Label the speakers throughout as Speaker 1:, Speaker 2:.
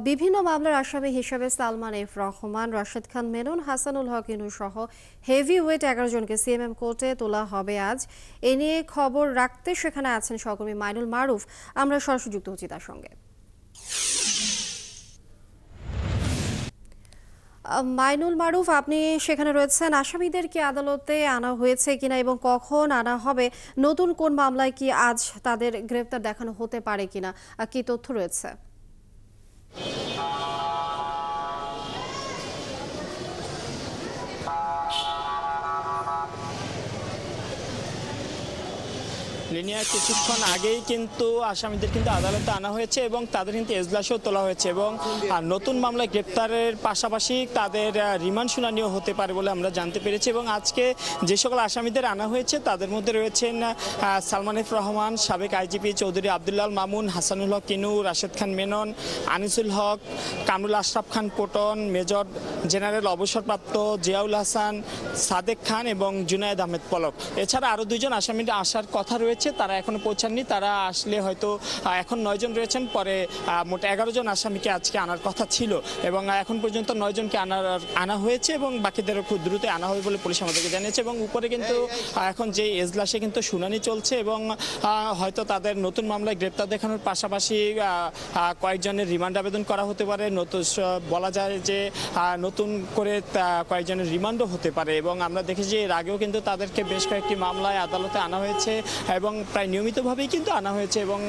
Speaker 1: বিভিন্ন মামলার আসামি হিসেবে সালমান এফ রহমান, রাশেদ খান মেনন, হাসানুল হক ইনু সহ হেভিওয়েট 11 জনকে সিএমএম কোর্টে তোলা হবে আজ। এ নিয়ে খবর রাখতে সেখানে আছেন সহকর্মী মাইনুল মারুফ। আমরা সরাসরি যুক্ত হচ্ছি তার সঙ্গে। মাইনুল মারুফ, আপনি সেখানে রয়েছেন। আসামিদের কি আদালতে আনা হয়েছে কিনা এবং কখন আনা হবে? নতুন কোন মামলায় কি আজ তাদের গ্রেফতার দেখানো হতে পারে কিনা, কি তথ্য রয়েছে?
Speaker 2: লিনিয়া কিছুক্ষণ আগেই কিন্তু আসামিদের কিন্তু আদালতে আনা হয়েছে এবং তাদের কিন্তু এজলাসও তোলা হয়েছে এবং নতুন মামলায় গ্রেপ্তারের পাশাপাশি তাদের রিমান্ড শুনানিও হতে পারে বলে আমরা জানতে পেরেছি। এবং আজকে যে সকল আসামিদের আনা হয়েছে তাদের মধ্যে রয়েছেন সালমান এফ রহমান, সাবেক আইজিপি চৌধুরী আব্দুল্লাহ মামুন, হাসানুল হক ইনু, রাশেদ খান মেনন, আনিসুল হক, কামরুল আশরাফ খান পটন, মেজর জেনারেল অবসরপ্রাপ্ত জিয়াউল হাসান, সাদেক খান এবং জুনায়েদ আহমেদ পলক। এছাড়া আরও দুজন আসামির আসার কথা রয়েছে, তারা এখনো পৌঁছাননি। তারা আসলে হয়তো এখন 9 জন রয়েছেন, পরে মোট 11 জন আসামিকে আজকে আনার কথা ছিল এবং এখন পর্যন্ত 9 জনকে আনা হয়েছে এবং বাকিদেরও খুব দ্রুত আনা হবে বলে পুলিশ আমাদেরকে জানিয়েছে। এবং উপরে কিন্তু এখন যে এজলাসে কিন্তু শুনানি চলছে এবং হয়তো তাদের নতুন মামলায় গ্রেপ্তার দেখানোর পাশাপাশি কয়েকজনের রিমান্ড আবেদন করা হতে পারে। নতুন বলা যায় যে নতুন করে কয়েকজনের রিমান্ডও হতে পারে। এবং আমরা দেখেছি এর আগেও কিন্তু তাদেরকে বেশ কয়েকটি মামলায় আদালতে আনা হয়েছে এবং প্রায় নিয়মিতভাবেই কিন্তু আনা হয়েছে এবং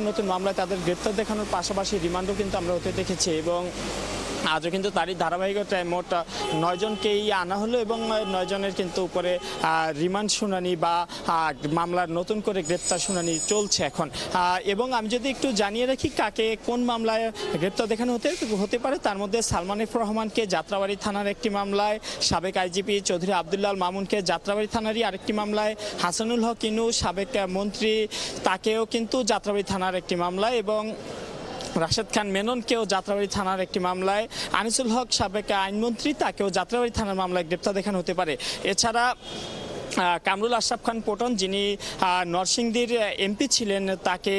Speaker 2: নতুন মামলায় তাদের গ্রেপ্তার দেখানোর পাশাপাশি রিমান্ডও কিন্তু আমরা হতে দেখেছি। এবং আজও কিন্তু তারই ধারাবাহিকতায় মোট 9 জনকেই আনা হলো এবং 9 জনের কিন্তু উপরে রিমান্ড শুনানি বা মামলার নতুন করে গ্রেপ্তার শুনানি চলছে এখন। এবং আমি যদি একটু জানিয়ে রাখি কাকে কোন মামলায় গ্রেপ্তার দেখানো হতে পারে, তার মধ্যে সালমান এফ রহমানকে যাত্রাবাড়ি থানার একটি মামলায়, সাবেক আইজিপি চৌধুরী আব্দুল্লাহ মামুনকে যাত্রাবাড়ি থানারই আরেকটি মামলায়, হাসানুল হক ইনু সাবেক মন্ত্রী তাকেও কিন্তু যাত্রাবাড়ি থানার একটি মামলায়, এবং রাশেদ খান মেননকেও যাত্রাবাড়ি থানার একটি মামলায়, আনিসুল হক সাবেক আইনমন্ত্রী তাকেও যাত্রাবাড়ি থানার মামলায় গ্রেপ্তার দেখানো হতে পারে। এছাড়া কামরুল আশরাফ খান পটন, যিনি নরসিংদীর এমপি ছিলেন, তাকে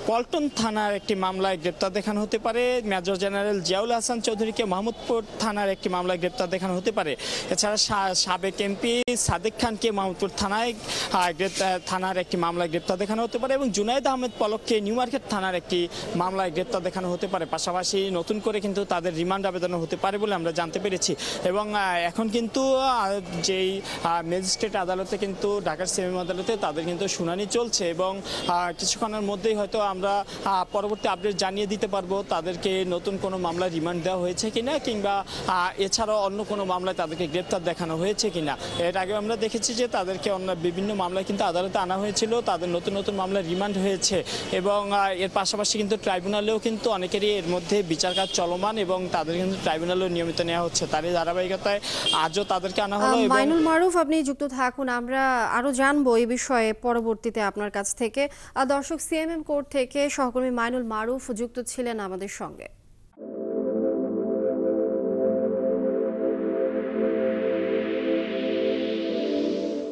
Speaker 2: পল্টন থানার একটি মামলায় গ্রেপ্তার দেখানো হতে পারে। মেজর জেনারেল জিয়াউল হাসান চৌধুরীকে মোহাম্মদপুর থানার একটি মামলায় গ্রেপ্তার দেখানো হতে পারে। এছাড়া সাবেক এমপি সাদেক খানকে মোহাম্মদপুর থানার একটি মামলায় গ্রেপ্তার দেখানো হতে পারে এবং জুনায়েদ আহমেদ পলককে নিউ মার্কেট থানার একটি মামলায় গ্রেপ্তার দেখানো হতে পারে। পাশাপাশি নতুন করে কিন্তু তাদের রিমান্ড আবেদন হতে পারে বলে আমরা জানতে পেরেছি। এবং এখন কিন্তু যেই ম্যাজিস্ট্রেট আদালতে কিন্তু ঢাকার সিএমএম আদালতে তাদের কিন্তু শুনানি চলছে এবং কিছুক্ষণের মধ্যেই হয়তো আমরা পরবর্তী আপডেট জানিয়ে দিতে পারবো তাদেরকে নতুন কোনো মামলায় রিমান্ড দেওয়া হয়েছে কিনা, কিংবা এছাড়াও অন্য কোনো মামলায় তাদেরকে গ্রেপ্তার দেখানো হয়েছে কিনা। এর আগে আমরা দেখেছি যে তাদেরকে অন্য বিভিন্ন মামলায় কিন্তু আদালতে আনা হয়েছিল, তাদের নতুন মামলায় রিমান্ড হয়েছে এবং এর পাশাপাশি কিন্তু ট্রাইব্যুনালেও কিন্তু অনেকেরই এর মধ্যে বিচার কাজ চলমান এবং তাদের কিন্তু ট্রাইব্যুনালেও নিয়মিত নেওয়া হচ্ছে। তারই ধারাবাহিকতায় আজও তাদেরকে আনা হলো।
Speaker 1: মাইনুল মারুফ, আপনি যুক্ত থাকুন, আমরা আরো জানবো এই বিষয়ে পরবর্তীতে আপনার কাছ থেকে। দর্শক, সিএমএম কোর্ট থেকে সহকর্মী মাইনুল মারুফ যুক্ত ছিলেন আমাদের সঙ্গে।